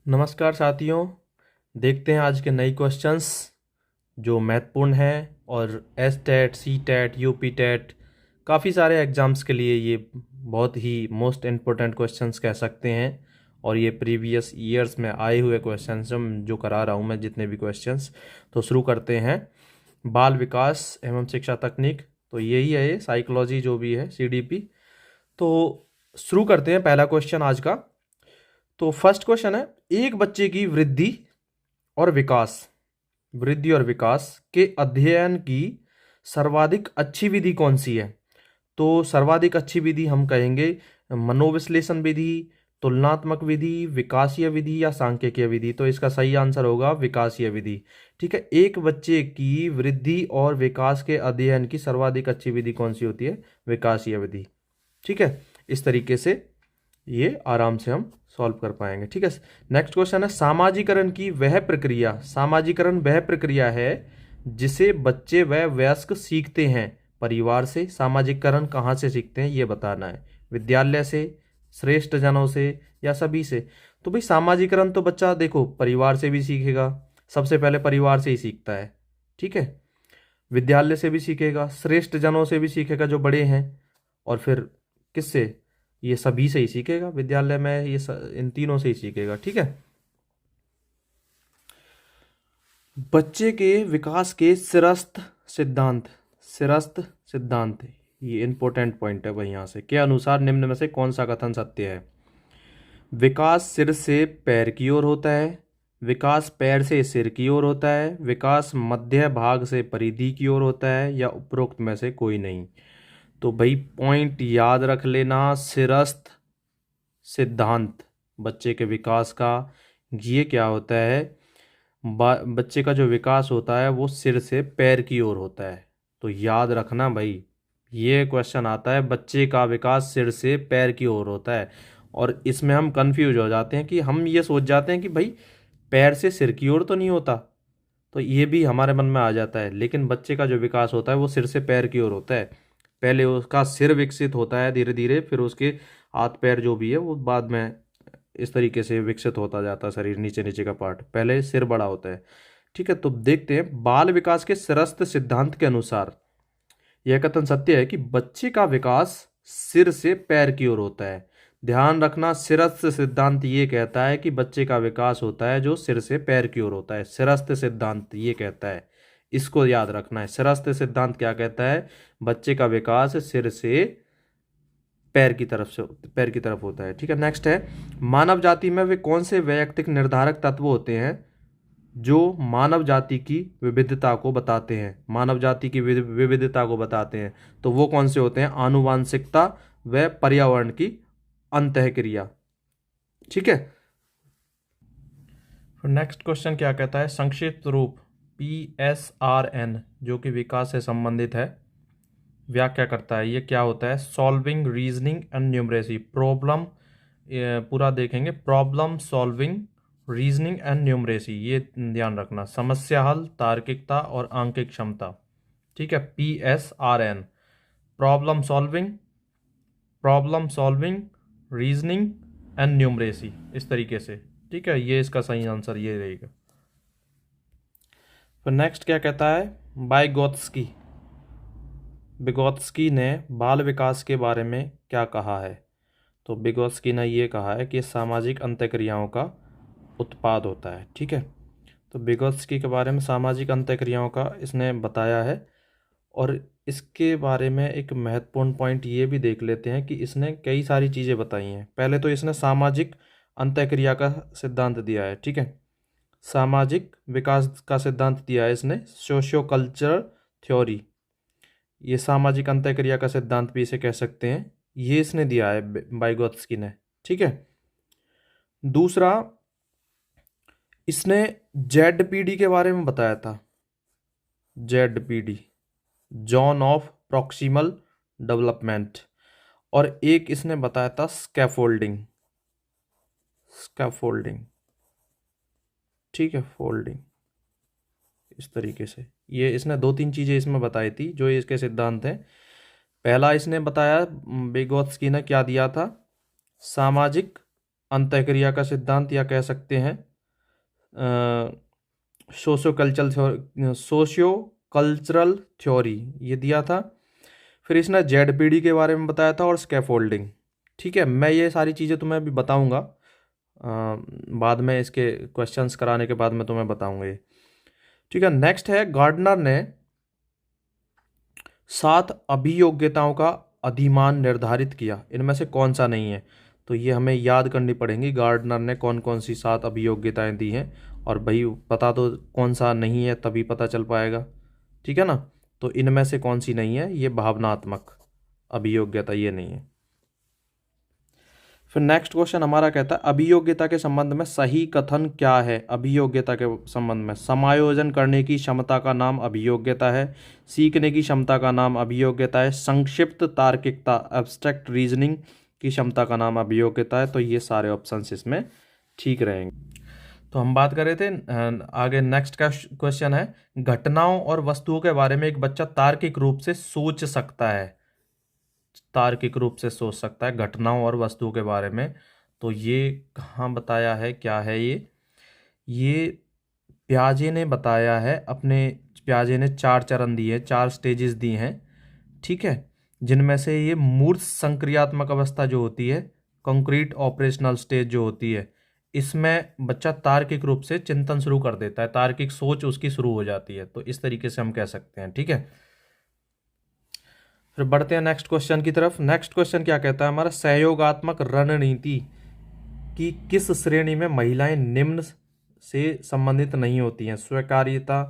नमस्कार साथियों। देखते हैं आज के नए क्वेश्चंस जो महत्वपूर्ण हैं और S TET, C TET, UP TET काफ़ी सारे एग्ज़ाम्स के लिए ये बहुत ही मोस्ट इम्पोर्टेंट क्वेश्चंस कह सकते हैं। और ये प्रीवियस ईयर्स में आए हुए क्वेश्चंस जो करा रहा हूँ मैं, जितने भी क्वेश्चंस। तो शुरू करते हैं। बाल विकास एवं शिक्षा तकनीक, तो यही है ये साइकोलॉजी जो भी है, सीडीपी। तो शुरू करते हैं पहला क्वेश्चन आज का। तो फर्स्ट क्वेश्चन है, एक बच्चे की वृद्धि और विकास के अध्ययन की सर्वाधिक अच्छी विधि कौन सी है? तो सर्वाधिक अच्छी विधि हम कहेंगे मनोविश्लेषण विधि, तुलनात्मक विधि, विकासीय विधि या सांख्यिकीय विधि। तो इसका सही आंसर होगा विकासीय विधि। ठीक है, एक बच्चे की वृद्धि और विकास के अध्ययन की सर्वाधिक अच्छी विधि कौन सी होती है? विकासीय विधि। ठीक है, इस तरीके से ये आराम से हम सॉल्व कर पाएंगे। ठीक है, नेक्स्ट क्वेश्चन है, सामाजिकरण वह प्रक्रिया है जिसे बच्चे व वयस्क सीखते हैं परिवार से। सामाजिकरण कहाँ से सीखते हैं ये बताना है, विद्यालय से, श्रेष्ठ जनों से या सभी से। तो भाई सामाजिकरण तो बच्चा देखो परिवार से भी सीखेगा, सबसे पहले परिवार से ही सीखता है। ठीक है, विद्यालय से भी सीखेगा, श्रेष्ठ जनों से भी सीखेगा जो बड़े हैं, और फिर किससे? ये सभी से ही सीखेगा, विद्यालय में इन तीनों से ही सीखेगा। ठीक है, बच्चे के विकास के सिरस्थ सिद्धांत, ये इंपॉर्टेंट पॉइंट है भाई। यहाँ से के अनुसार निम्न में से कौन सा कथन सत्य है? विकास सिर से पैर की ओर होता है, विकास पैर से सिर की ओर होता है, विकास मध्य भाग से परिधि की ओर होता है, या उपरोक्त में से कोई नहीं। तो भाई पॉइंट याद रख लेना, सिरस्थ सिद्धांत बच्चे के विकास का ये क्या होता है? बच्चे का जो विकास होता है वो सिर से पैर की ओर होता है। तो याद रखना भाई, ये क्वेश्चन आता है बच्चे का विकास सिर से पैर की ओर होता है, और इसमें हम कंफ्यूज हो जाते हैं कि हम ये सोच जाते हैं कि भाई पैर से सिर की ओर तो नहीं होता, तो ये भी हमारे मन में आ जाता है। लेकिन बच्चे का जो विकास होता है वो सिर से पैर की ओर होता है। पहले उसका सिर विकसित होता है धीरे धीरे, फिर उसके हाथ पैर जो भी है वो बाद में इस तरीके से विकसित होता जाता है। शरीर नीचे नीचे का पार्ट, पहले सिर बड़ा होता है। ठीक है, तो देखते हैं, बाल विकास के सिरस्थ सिद्धांत के अनुसार यह कथन सत्य है कि बच्चे का विकास सिर से पैर की ओर होता है। ध्यान रखना, सिरस्थ सिद्धांत ये कहता है कि बच्चे का विकास होता है जो सिर से पैर की ओर होता है। सिरस्थ सिद्धांत ये कहता है, इसको याद रखना है। सिरस्थ सिद्धांत क्या कहता है? बच्चे का विकास सिर से पैर की तरफ होता है। ठीक है, नेक्स्ट है, मानव जाति में वे कौन से वैयक्तिक निर्धारक तत्व होते हैं जो मानव जाति की विविधता को बताते हैं? मानव जाति की विविधता को बताते हैं, तो वो कौन से होते हैं? आनुवांशिकता व पर्यावरण की अंतःक्रिया। ठीक है, नेक्स्ट क्वेश्चन क्या कहता है? संक्षिप्त रूप PSRN जो कि विकास से संबंधित है, व्याख्या करता है। ये क्या होता है? Solving, reasoning and numeracy. Problem पूरा देखेंगे, problem solving, reasoning and numeracy, ये ध्यान रखना। समस्या हल, तार्किकता और आंकिक क्षमता। ठीक है, PSRN, problem solving, reasoning and numeracy, इस तरीके से। ठीक है, ये इसका सही आंसर ये रहेगा। फिर नेक्स्ट क्या कहता है? विगोत्स्की ने बाल विकास के बारे में क्या कहा है? तो विगोत्स्की ने ये कहा है कि सामाजिक अंतःक्रियाओं का उत्पाद होता है। ठीक है, तो विगोत्स्की के बारे में सामाजिक अंतःक्रियाओं का इसने बताया है। और इसके बारे में एक महत्वपूर्ण पॉइंट ये भी देख लेते हैं कि इसने कई सारी चीज़ें बताई हैं। पहले तो इसने सामाजिक अंतःक्रिया का सिद्धांत दिया है। ठीक है, सामाजिक विकास का सिद्धांत दिया है इसने, सोशियो कल्चरल थ्योरी। ये सामाजिक अंतःक्रिया का सिद्धांत भी इसे कह सकते हैं, ये इसने दिया है वाइगोत्स्की ने। ठीक है, दूसरा इसने ZPD के बारे में बताया था। ZPD, zone of proximal development. और एक इसने बताया था स्कैफोल्डिंग। ठीक है, फोल्डिंग, इस तरीके से। ये इसने 2-3 चीज़ें इसमें बताई थी जो इसके सिद्धांत हैं। पहला इसने बताया, विगोत्स्की ने क्या दिया था? सामाजिक अंतःक्रिया का सिद्धांत, या कह सकते हैं सोशियो कल्चरल थ्योरी, ये दिया था। फिर इसने जेडपीडी के बारे में बताया था और स्कैफोल्डिंग। ठीक है, मैं ये सारी चीज़ें तुम्हें अभी बताऊंगा बाद में, इसके क्वेश्चंस कराने के बाद मैं तुम्हें बताऊंगा ये। ठीक है, नेक्स्ट है, गार्डनर ने 7 अभियोग्यताओं का अधिमान निर्धारित किया, इनमें से कौन सा नहीं है? तो ये हमें याद करनी पड़ेंगी, गार्डनर ने कौन कौन सी 7 अभियोग्यताएं दी हैं, और भाई पता तो कौन सा नहीं है तभी पता चल पाएगा। ठीक है ना, तो इनमें से कौन सी नहीं है? ये भावनात्मक अभियोग्यता, ये नहीं है। फिर नेक्स्ट क्वेश्चन हमारा कहता है, अभियोग्यता के संबंध में सही कथन क्या है? अभियोग्यता के संबंध में, समायोजन करने की क्षमता का नाम अभियोग्यता है, सीखने की क्षमता का नाम अभियोग्यता है, संक्षिप्त तार्किकता एब्स्ट्रैक्ट रीजनिंग की क्षमता का नाम अभियोग्यता है। तो ये सारे ऑप्शंस इसमें ठीक रहेंगे। तो हम बात कर रहे थे आगे, नेक्स्ट का क्वेश्चन है, घटनाओं और वस्तुओं के बारे में एक बच्चा तार्किक रूप से सोच सकता है, तार्किक रूप से सोच सकता है घटनाओं और वस्तुओं के बारे में। तो ये कहाँ बताया है, क्या है ये प्याजे ने बताया है अपने, प्याजे ने 4 चरण दिए, 4 स्टेजेस दी हैं। ठीक है, जिनमें से ये मूर्त संक्रियात्मक अवस्था जो होती है, कंक्रीट ऑपरेशनल स्टेज जो होती है, इसमें बच्चा तार्किक रूप से चिंतन शुरू कर देता है, तार्किक सोच उसकी शुरू हो जाती है। तो इस तरीके से हम कह सकते हैं। ठीक है, फिर बढ़ते हैं नेक्स्ट क्वेश्चन की तरफ। नेक्स्ट क्वेश्चन क्या कहता है हमारा, सहयोगात्मक रणनीति की किस श्रेणी में महिलाएं निम्न से संबंधित नहीं होती हैं? स्वीकार्यता,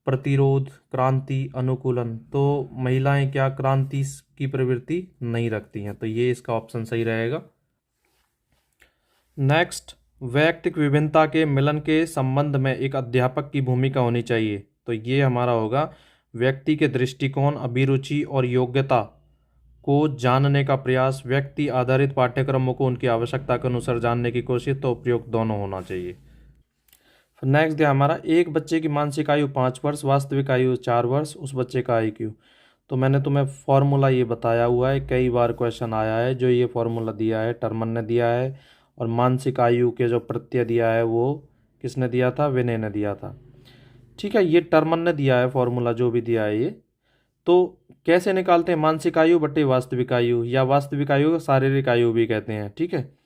प्रतिरोध, क्रांति, अनुकूलन। तो महिलाएं क्या क्रांति की प्रवृत्ति नहीं रखती हैं, तो ये इसका ऑप्शन सही रहेगा। नेक्स्ट, वैयक्तिक विभिन्नता के मिलन के संबंध में एक अध्यापक की भूमिका होनी चाहिए। तो ये हमारा होगा, व्यक्ति के दृष्टिकोण, अभिरुचि और योग्यता को जानने का प्रयास, व्यक्ति आधारित पाठ्यक्रमों को उनकी आवश्यकता के अनुसार जानने की कोशिश, तो उपयुक्त दोनों होना चाहिए। फिर नेक्स्ट है हमारा, एक बच्चे की मानसिक आयु 5 वर्ष, वास्तविक आयु 4 वर्ष, उस बच्चे का IQ। तो मैंने तुम्हें फॉर्मूला ये बताया हुआ है, कई बार क्वेश्चन आया है, जो ये फॉर्मूला दिया है टर्मन ने दिया है, और मानसिक आयु के जो प्रत्यय दिया है वो किसने दिया था? विनय ने दिया था। ठीक है, ये टर्मन ने दिया है फॉर्मूला, जो भी दिया है ये। तो कैसे निकालते हैं? मानसिक आयु बटे वास्तविक आयु, या वास्तविक आयु को शारीरिक आयु भी कहते हैं। ठीक है,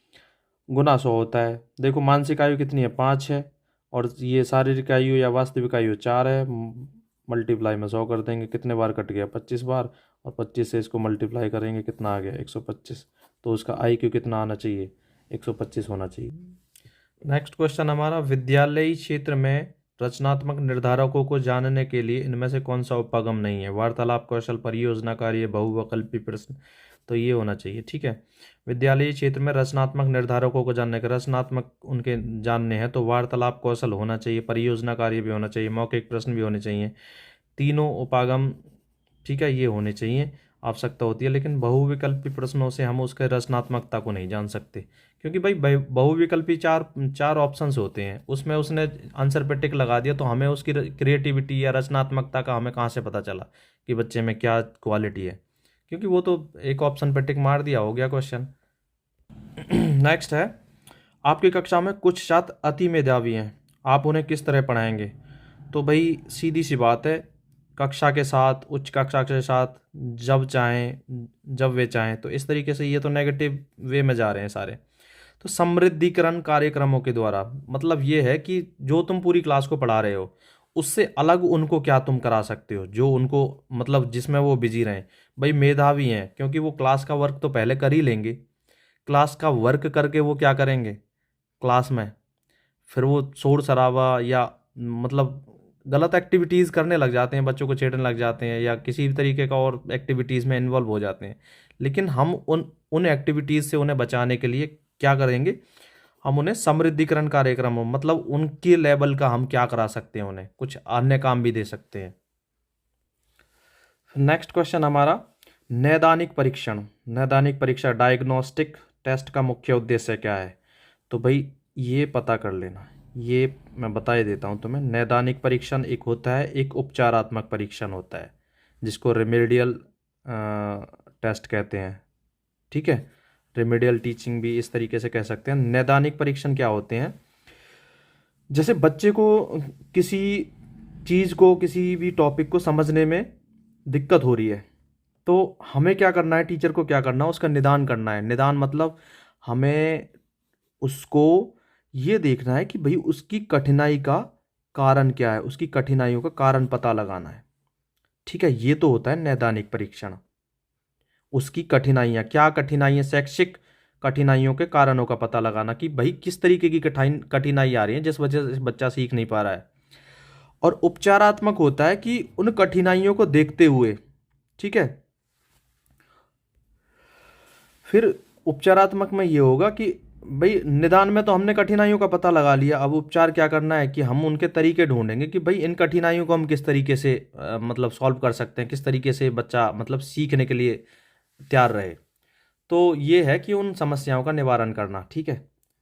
गुना 100 होता है। देखो मानसिक आयु कितनी है? 5 है, और ये शारीरिक आयु या वास्तविक आयु 4 है। मल्टीप्लाई में 100 कर देंगे, कितने बार कट गया? 25 बार, और 25 से इसको मल्टीप्लाई करेंगे, कितना आ गया? 125। तो उसका IQ कितना आना चाहिए? 125 होना चाहिए। नेक्स्ट क्वेश्चन हमारा, विद्यालयी क्षेत्र में रचनात्मक निर्धारकों को जानने के लिए इनमें से कौन सा उपागम नहीं है? वार्तालाप कौशल, परियोजना कार्य, बहुविकल्पी प्रश्न। तो ये होना चाहिए। ठीक है, विद्यालयी क्षेत्र में रचनात्मक निर्धारकों को जानने के, रचनात्मक उनके जानने हैं, तो वार्तालाप कौशल होना चाहिए, परियोजना कार्य भी होना चाहिए, मौखिक प्रश्न भी होने चाहिए, तीनों उपागम। ठीक है, ये होने चाहिए, आवश्यकता होती है। लेकिन बहुविकल्पी प्रश्नों से हम उसके रचनात्मकता को नहीं जान सकते, क्योंकि भाई बहुविकल्पी चार ऑप्शंस होते हैं, उसमें उसने आंसर पे टिक लगा दिया, तो हमें उसकी क्रिएटिविटी या रचनात्मकता का हमें कहाँ से पता चला कि बच्चे में क्या क्वालिटी है? क्योंकि वो तो एक ऑप्शन पे टिक मार दिया, हो गया क्वेश्चन। नेक्स्ट है, आपकी कक्षा में कुछ छात्र अति मेधावी हैं, आप उन्हें किस तरह पढ़ाएंगे? तो भाई सीधी सी बात है, कक्षा के साथ, उच्च कक्षा के साथ, जब चाहें, जब वे चाहें। तो इस तरीके से ये तो नेगेटिव वे में जा रहे हैं सारे। तो समृद्धिकरण कार्यक्रमों के द्वारा मतलब ये है कि जो तुम पूरी क्लास को पढ़ा रहे हो, उससे अलग उनको क्या तुम करा सकते हो, जो उनको मतलब जिसमें वो बिजी रहें। भाई मेधावी हैं, क्योंकि वो क्लास का वर्क तो पहले कर ही लेंगे, क्लास का वर्क करके वो क्या करेंगे क्लास में? फिर वो शोर शराबा या मतलब गलत एक्टिविटीज़ करने लग जाते हैं, बच्चों को छेड़ने लग जाते हैं, या किसी भी तरीके का और एक्टिविटीज़ में इन्वॉल्व हो जाते हैं। लेकिन हम उन एक्टिविटीज़ से उन्हें बचाने के लिए क्या करेंगे? हम उन्हें समृद्धिकरण कार्यक्रम, मतलब उनके लेवल का हम क्या करा सकते हैं, उन्हें कुछ अन्य काम भी दे सकते हैं। नेक्स्ट क्वेश्चन हमारा, नैदानिक परीक्षण, नैदानिक परीक्षा डायग्नोस्टिक टेस्ट का मुख्य उद्देश्य क्या है? तो भाई ये पता कर लेना, ये मैं बता ही देता हूँ तुम्हें। नैदानिक परीक्षण एक होता है, एक उपचारात्मक परीक्षण होता है, जिसको रेमेडियल टेस्ट कहते हैं। ठीक है, रेमेडियल टीचिंग भी इस तरीके से कह सकते हैं। नैदानिक परीक्षण क्या होते हैं? जैसे बच्चे को किसी चीज़ को, किसी भी टॉपिक को समझने में दिक्कत हो रही है, तो हमें क्या करना है, टीचर को क्या करना है, उसका निदान करना है। निदान मतलब हमें उसको ये देखना है कि भाई उसकी कठिनाई का कारण क्या है, उसकी कठिनाइयों का कारण पता लगाना है। ठीक है, ये तो होता है नैदानिक परीक्षण। उसकी कठिनाइयाँ क्या, कठिनाइयाँ शैक्षिक कठिनाइयों के कारणों का पता लगाना कि भाई किस तरीके की कठिनाई आ रही है जिस वजह से बच्चा सीख नहीं पा रहा है। और उपचारात्मक होता है कि उन कठिनाइयों को देखते हुए, ठीक है, फिर उपचारात्मक में ये होगा कि भाई निदान में तो हमने कठिनाइयों का पता लगा लिया, अब उपचार क्या करना है कि हम उनके तरीके ढूंढेंगे कि भाई इन कठिनाइयों को हम किस तरीके से मतलब सॉल्व कर सकते हैं, किस तरीके से बच्चा मतलब सीखने के लिए तैयार रहे। तो ये है कि उन समस्याओं का निवारण करना, ठीक है,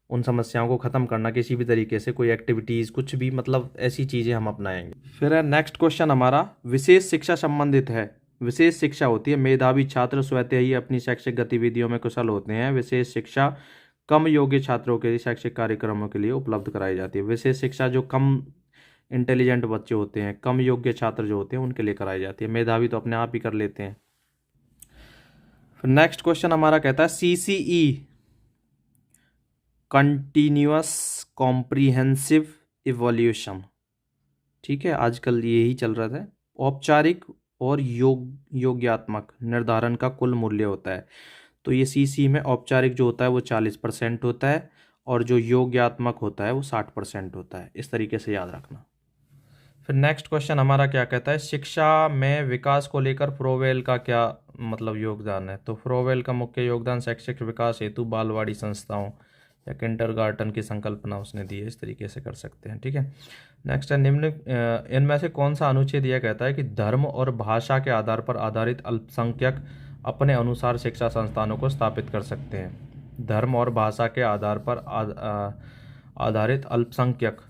उन समस्याओं को ख़त्म करना किसी भी तरीके से, कोई एक्टिविटीज़ कुछ भी, मतलब ऐसी चीज़ें हम अपनाएंगे। फिर है नेक्स्ट क्वेश्चन हमारा, विशेष शिक्षा संबंधित है। विशेष शिक्षा होती है मेधावी छात्र स्वतः ही अपनी शैक्षिक गतिविधियों में कुशल होते हैं। विशेष शिक्षा कम योग्य छात्रों के लिए शैक्षिक कार्यक्रमों के लिए उपलब्ध कराई जाती है। विशेष शिक्षा जो कम इंटेलिजेंट बच्चे होते हैं, कम योग्य छात्र जो होते हैं, उनके लिए कराई जाती है। मेधावी तो अपने आप ही कर लेते हैं। फिर नेक्स्ट क्वेश्चन हमारा कहता है CCE कंटिन्यूअस कॉम्प्रिहेंसिव इवोल्यूशन, ठीक है, आजकल यही चल रहा था। औपचारिक और योग्यात्मक निर्धारण का कुल मूल्य होता है। तो ये CC में औपचारिक जो होता है वो 40% होता है और जो योग्यात्मक होता है वो 60% होता है। इस तरीके से याद रखना। फिर नेक्स्ट क्वेश्चन हमारा क्या कहता है, शिक्षा में विकास को लेकर फ्रोवेल का क्या मतलब योगदान है? तो फ्रोवेल का मुख्य योगदान शैक्षिक विकास हेतु बालवाड़ी संस्थाओं या किंडरगार्टन की संकल्पना उसने दी है। इस तरीके से कर सकते हैं, ठीक है। नेक्स्ट है निम्न इनमें से कौन सा अनुच्छेद यह कहता है कि धर्म और भाषा के आधार पर आधारित अल्पसंख्यक अपने अनुसार शिक्षा संस्थानों को स्थापित कर सकते हैं? धर्म और भाषा के आधार पर आधारित अल्पसंख्यक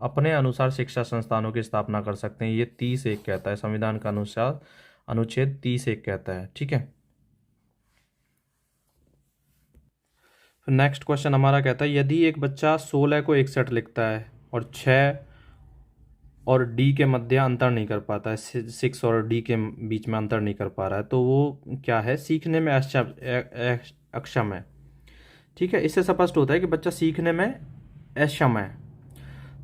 अपने अनुसार शिक्षा संस्थानों की स्थापना कर सकते हैं। ये 30(1) कहता है, संविधान का अनुसार अनुच्छेद 30(1) कहता है, ठीक है। नेक्स्ट क्वेश्चन हमारा कहता है यदि एक बच्चा 16 को 61 लिखता है और 6 और D के मध्य अंतर नहीं कर पाता है, 6 और D के बीच में अंतर नहीं कर पा रहा है, तो वो क्या है, सीखने में अक्षम है, ठीक है। इससे स्पष्ट होता है कि बच्चा सीखने में अक्षम है।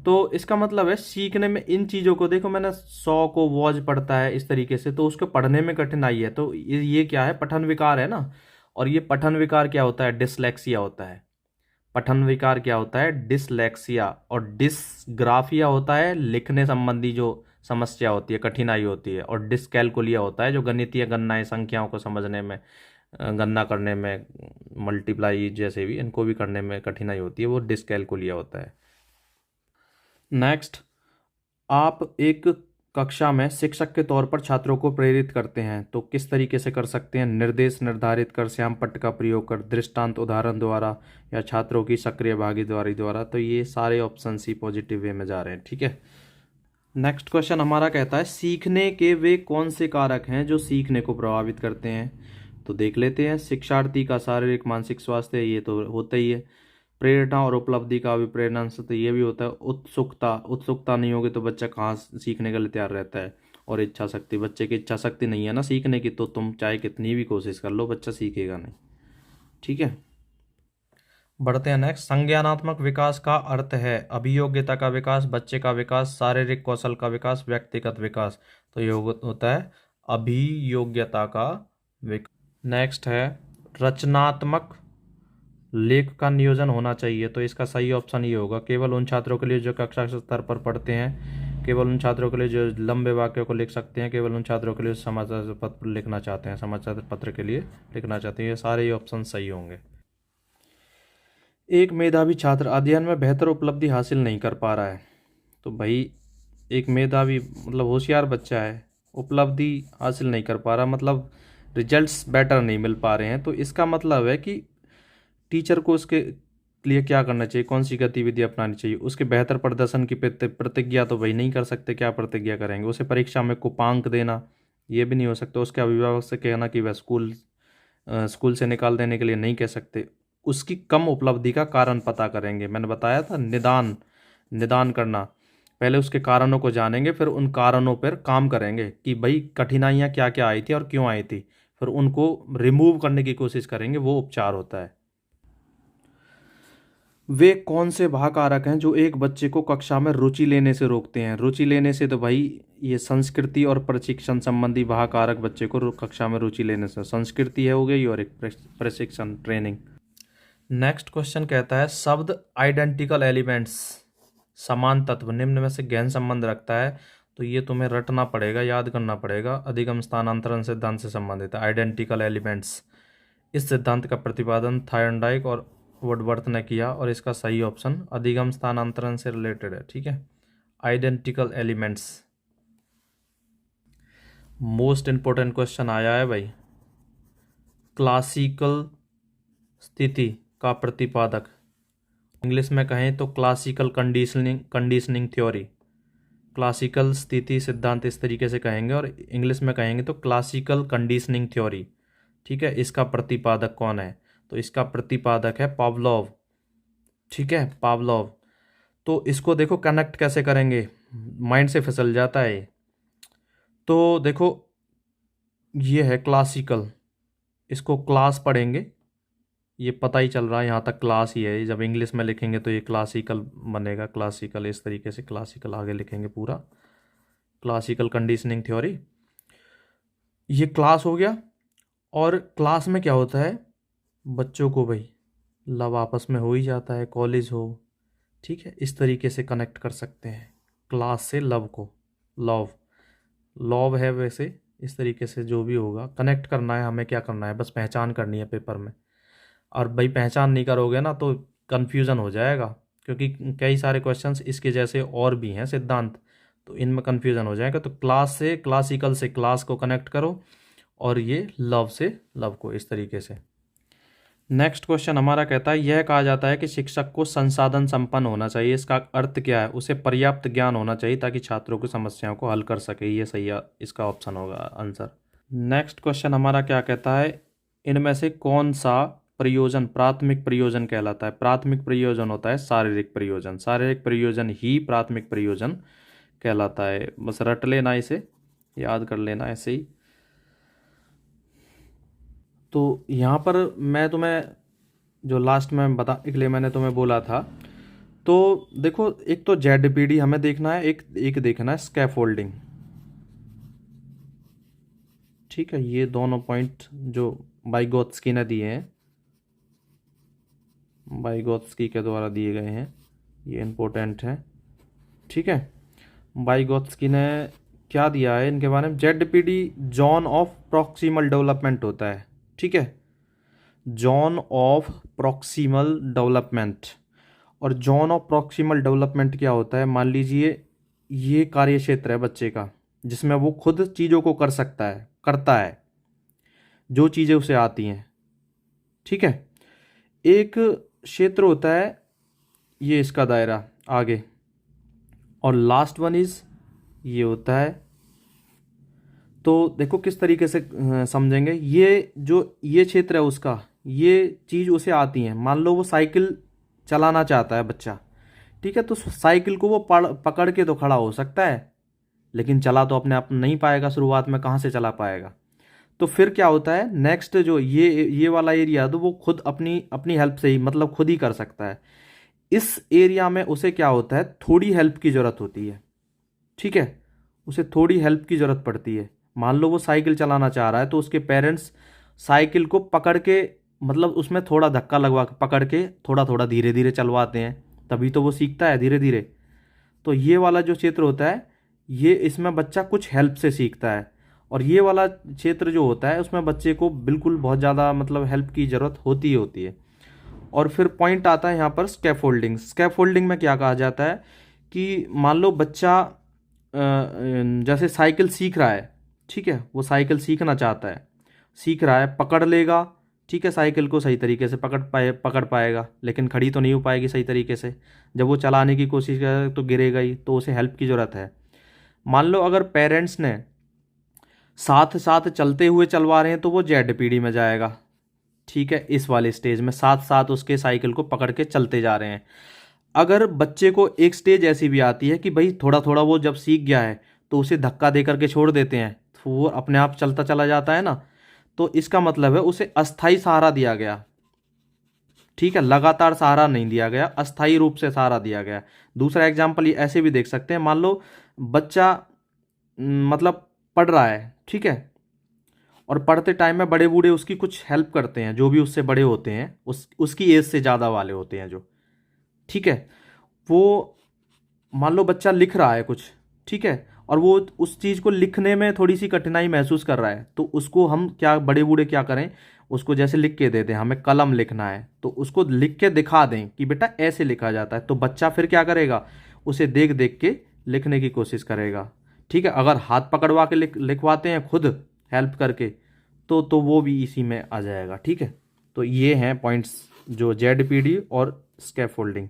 तो इसका मतलब है सीखने में इन चीज़ों को, देखो मैंने 100 को वॉज पढ़ता है इस तरीके से, तो उसको पढ़ने में कठिनाई है, तो ये क्या है, पठन विकार है ना। और ये पठन विकार क्या होता है, डिसलेक्सिया होता है। पठन विकार क्या होता है, डिसलेक्सिया। और डिसग्राफिया होता है लिखने संबंधी जो समस्या होती है, कठिनाई होती है। और डिसकैलकुलिया होता है जो गणितीय गणनाएं, संख्याओं को समझने में, गणना करने में, मल्टीप्लाई जैसे भी, इनको भी करने में कठिनाई होती है, वो डिसकैलकुलिया होता है। नेक्स्ट, आप एक कक्षा में शिक्षक के तौर पर छात्रों को प्रेरित करते हैं, तो किस तरीके से कर सकते हैं? निर्देश निर्धारित कर, श्याम पट्ट का प्रयोग कर, दृष्टांत उदाहरण द्वारा, या छात्रों की सक्रिय भागीदारी द्वारा। तो ये सारे ऑप्शन सी पॉजिटिव वे में जा रहे हैं, ठीक है। नेक्स्ट क्वेश्चन हमारा कहता है सीखने के वे कौन से कारक हैं जो सीखने को प्रभावित करते हैं? तो देख लेते हैं। शिक्षार्थी का शारीरिक मानसिक स्वास्थ्य, ये तो होता ही है। प्रेरणा और उपलब्धि का अभिप्रेरण, तो ये भी होता है। उत्सुकता, उत्सुकता नहीं होगी तो बच्चा कहाँ सीखने के लिए तैयार रहता है। और इच्छा शक्ति, बच्चे की इच्छा शक्ति नहीं है ना सीखने की, तो तुम चाहे कितनी भी कोशिश कर लो, बच्चा सीखेगा नहीं, ठीक है। बढ़ते हैं नेक्स्ट। संज्ञानात्मक विकास का अर्थ है अभियोग्यता का विकास, बच्चे का विकास, शारीरिक कौशल का विकास, व्यक्तिगत विकास। तो ये होता है अभियोग्यता का विकास। नेक्स्ट है रचनात्मक लेख का नियोजन होना चाहिए, तो इसका सही ऑप्शन ये होगा केवल उन छात्रों के लिए जो कक्षा स्तर पर पढ़ते हैं, केवल उन छात्रों के लिए जो लंबे वाक्यों को लिख सकते हैं, केवल उन छात्रों के लिए समाचार पत्र लिखना चाहते हैं, समाचार पत्र के लिए लिखना चाहते हैं। ये सारे ही ऑप्शन सही होंगे। एक मेधावी छात्र अध्ययन में बेहतर उपलब्धि हासिल नहीं कर पा रहा है, तो भाई एक मेधावी मतलब होशियार बच्चा है, उपलब्धि हासिल नहीं कर पा रहा, मतलब रिजल्ट्स बेटर नहीं मिल पा रहे हैं, तो इसका मतलब है कि टीचर को उसके लिए क्या करना चाहिए, कौन सी गतिविधि अपनानी चाहिए? उसके बेहतर प्रदर्शन की प्रतिज्ञा तो भाई नहीं कर सकते, क्या प्रतिज्ञा करेंगे? उसे परीक्षा में कुपांक देना, ये भी नहीं हो सकता। उसके अभिभावक से कहना कि वह स्कूल स्कूल से निकाल देने के लिए नहीं कह सकते। उसकी कम उपलब्धि का कारण पता करेंगे। मैंने बताया था निदान, निदान करना। पहले उसके कारणों को जानेंगे, फिर उन कारणों पर काम करेंगे कि भाई कठिनाइयाँ क्या क्या आई थी और क्यों आई थी, फिर उनको रिमूव करने की कोशिश करेंगे, वो उपचार होता है। वे कौन से भाग हैं जो एक बच्चे को कक्षा में रुचि लेने से रोकते हैं? रुचि लेने से तो भाई ये संस्कृति और प्रशिक्षण संबंधी भाग बच्चे को कक्षा में रुचि लेने से, संस्कृति है हो गई और एक प्रशिक्षण ट्रेनिंग। नेक्स्ट क्वेश्चन कहता है शब्द आइडेंटिकल एलिमेंट्स, समान तत्व, निम्न में से गहन संबंध रखता है। तो ये तुम्हें रटना पड़ेगा, याद करना पड़ेगा। अधिगम स्थानांतरण सिद्धांत से संबंधित है आइडेंटिकल एलिमेंट्स। इस सिद्धांत का प्रतिपादन थायरनडाइक और वुडवर्थ ने किया और इसका सही ऑप्शन अधिगम स्थानांतरण से रिलेटेड है। ठीक है, identical elements. Most important question आया है भाई, क्लासिकल स्थिति का प्रतिपादक, इंग्लिश में कहें तो क्लासिकल कंडीशनिंग थ्योरी। क्लासिकल स्थिति सिद्धांत इस तरीके से कहेंगे और इंग्लिश में कहेंगे तो क्लासिकल कंडीशनिंग थ्योरी। ठीक है, इसका प्रतिपादक कौन है? तो इसका प्रतिपादक है पावलोव। ठीक है, पावलोव। तो इसको देखो कनेक्ट कैसे करेंगे, माइंड से फिसल जाता है। तो देखो ये है क्लासिकल, इसको क्लास पढ़ेंगे, ये पता ही चल रहा है यहाँ तक क्लास ही है। जब इंग्लिश में लिखेंगे तो ये क्लासिकल बनेगा, क्लासिकल इस तरीके से, क्लासिकल आगे लिखेंगे पूरा, क्लासिकल कंडीशनिंग थ्योरी। ये क्लास हो गया। और क्लास में क्या होता है, बच्चों को भाई लव आपस में हो ही जाता है, कॉलेज हो। ठीक है, इस तरीके से कनेक्ट कर सकते हैं क्लास से लव को, लव लव है वैसे, इस तरीके से जो भी होगा कनेक्ट करना है हमें। क्या करना है, बस पहचान करनी है पेपर में। और भाई पहचान नहीं करोगे ना तो कन्फ्यूज़न हो जाएगा, क्योंकि कई सारे क्वेश्चंस इसके जैसे और भी हैं सिद्धांत, तो इनमें कन्फ्यूज़न हो जाएगा। तो क्लास से, क्लासिकल से क्लास को कनेक्ट करो और ये लव से लव को, इस तरीके से। नेक्स्ट क्वेश्चन हमारा कहता है यह कहा जाता है कि शिक्षक को संसाधन संपन्न होना चाहिए, इसका अर्थ क्या है? उसे पर्याप्त ज्ञान होना चाहिए ताकि छात्रों की समस्याओं को हल कर सके। ये सही है, इसका ऑप्शन होगा आंसर। नेक्स्ट क्वेश्चन हमारा क्या कहता है, इनमें से कौन सा प्रयोजन प्राथमिक प्रयोजन कहलाता है? प्राथमिक प्रयोजन होता है शारीरिक प्रयोजन, शारीरिक प्रयोजन ही प्राथमिक प्रयोजन कहलाता है। बस रट लेना, इसे याद कर लेना ऐसे ही। तो यहाँ पर मैं तुम्हें जो लास्ट में बता के लिए मैंने तुम्हें बोला था, तो देखो एक तो ZPD हमें देखना है, एक देखना है स्कैफोल्डिंग। ठीक है, ये दोनों पॉइंट जो वाइगोत्स्की ने दिए हैं, वाइगोत्स्की के द्वारा दिए गए हैं, ये इम्पोर्टेंट है। ठीक है, वाइगोत्स्की ने क्या दिया है इनके बारे में, ZPD zone of proximal development होता है। ठीक है, जोन ऑफ प्रॉक्सिमल डेवलपमेंट। और जोन ऑफ प्रॉक्सिमल डेवलपमेंट क्या होता है, मान लीजिए ये कार्य क्षेत्र है बच्चे का जिसमें वो खुद चीज़ों को कर सकता है, करता है जो चीज़ें उसे आती हैं। ठीक है, एक क्षेत्र होता है ये इसका दायरा आगे, और लास्ट वन इज ये होता है। तो देखो किस तरीके से समझेंगे, ये जो ये क्षेत्र है उसका, ये चीज़ उसे आती है। मान लो वो साइकिल चलाना चाहता है बच्चा, ठीक है, तो साइकिल को वो पकड़ के तो खड़ा हो सकता है, लेकिन चला तो अपने आप नहीं पाएगा, शुरुआत में कहाँ से चला पाएगा। तो फिर क्या होता है, नेक्स्ट जो ये वाला एरिया तो वो खुद अपनी हेल्प से ही, मतलब खुद ही कर सकता है। इस एरिया में उसे क्या होता है, थोड़ी हेल्प की ज़रूरत होती है। ठीक है, उसे थोड़ी हेल्प की ज़रूरत पड़ती है। मान लो वो साइकिल चलाना चाह रहा है, तो उसके पेरेंट्स साइकिल को पकड़ के, मतलब उसमें थोड़ा धक्का लगवा के पकड़ के थोड़ा थोड़ा धीरे धीरे चलवाते हैं, तभी तो वो सीखता है धीरे धीरे। तो ये वाला जो क्षेत्र होता है, ये इसमें बच्चा कुछ हेल्प से सीखता है, और ये वाला क्षेत्र जो होता है उसमें बच्चे को बिल्कुल बहुत ज़्यादा मतलब हेल्प की ज़रूरत होती ही होती है। और फिर पॉइंट आता है यहाँ पर स्कैफोल्डिंग। स्कैफोल्डिंग में क्या कहा जाता है कि मान लो बच्चा जैसे साइकिल सीख रहा है, ठीक है, वो साइकिल सीखना चाहता है, सीख रहा है, पकड़ लेगा, ठीक है, साइकिल को सही तरीके से पकड़ पाएगा, लेकिन खड़ी तो नहीं हो पाएगी सही तरीके से। जब वो चलाने की कोशिश करे तो गिरेगा ही, तो उसे हेल्प की ज़रूरत है। मान लो अगर पेरेंट्स ने साथ साथ चलते हुए चलवा रहे हैं तो वो ZPD में जाएगा, ठीक है, इस वाले स्टेज में साथ साथ उसके साइकिल को पकड़ के चलते जा रहे हैं। अगर बच्चे को एक स्टेज ऐसी भी आती है कि भाई थोड़ा थोड़ा वो जब सीख गया है तो उसे धक्का दे करके छोड़ देते हैं, तो वो अपने आप चलता चला जाता है ना, तो इसका मतलब है उसे अस्थाई सहारा दिया गया। ठीक है, लगातार सहारा नहीं दिया गया, अस्थाई रूप से सहारा दिया गया। दूसरा एग्जाम्पल ये ऐसे भी देख सकते हैं, मान लो बच्चा मतलब पढ़ रहा है, ठीक है, और पढ़ते टाइम में बड़े बूढ़े उसकी कुछ हेल्प करते हैं, जो भी उससे बड़े होते हैं, उसकी एज से ज़्यादा वाले होते हैं जो, ठीक है, वो मान लो बच्चा लिख रहा है कुछ, ठीक है, और वो उस चीज़ को लिखने में थोड़ी सी कठिनाई महसूस कर रहा है, तो उसको हम क्या, बड़े बूढ़े क्या करें, उसको जैसे लिख के दे दें, हमें कलम लिखना है तो उसको लिख के दिखा दें कि बेटा ऐसे लिखा जाता है, तो बच्चा फिर क्या करेगा, उसे देख देख के लिखने की कोशिश करेगा। ठीक है, अगर हाथ पकड़वा के लिखवाते हैं खुद हेल्प करके, तो वो भी इसी में आ जाएगा। ठीक है, तो ये हैं पॉइंट्स जो जेडपीडी और स्कैफोल्डिंग।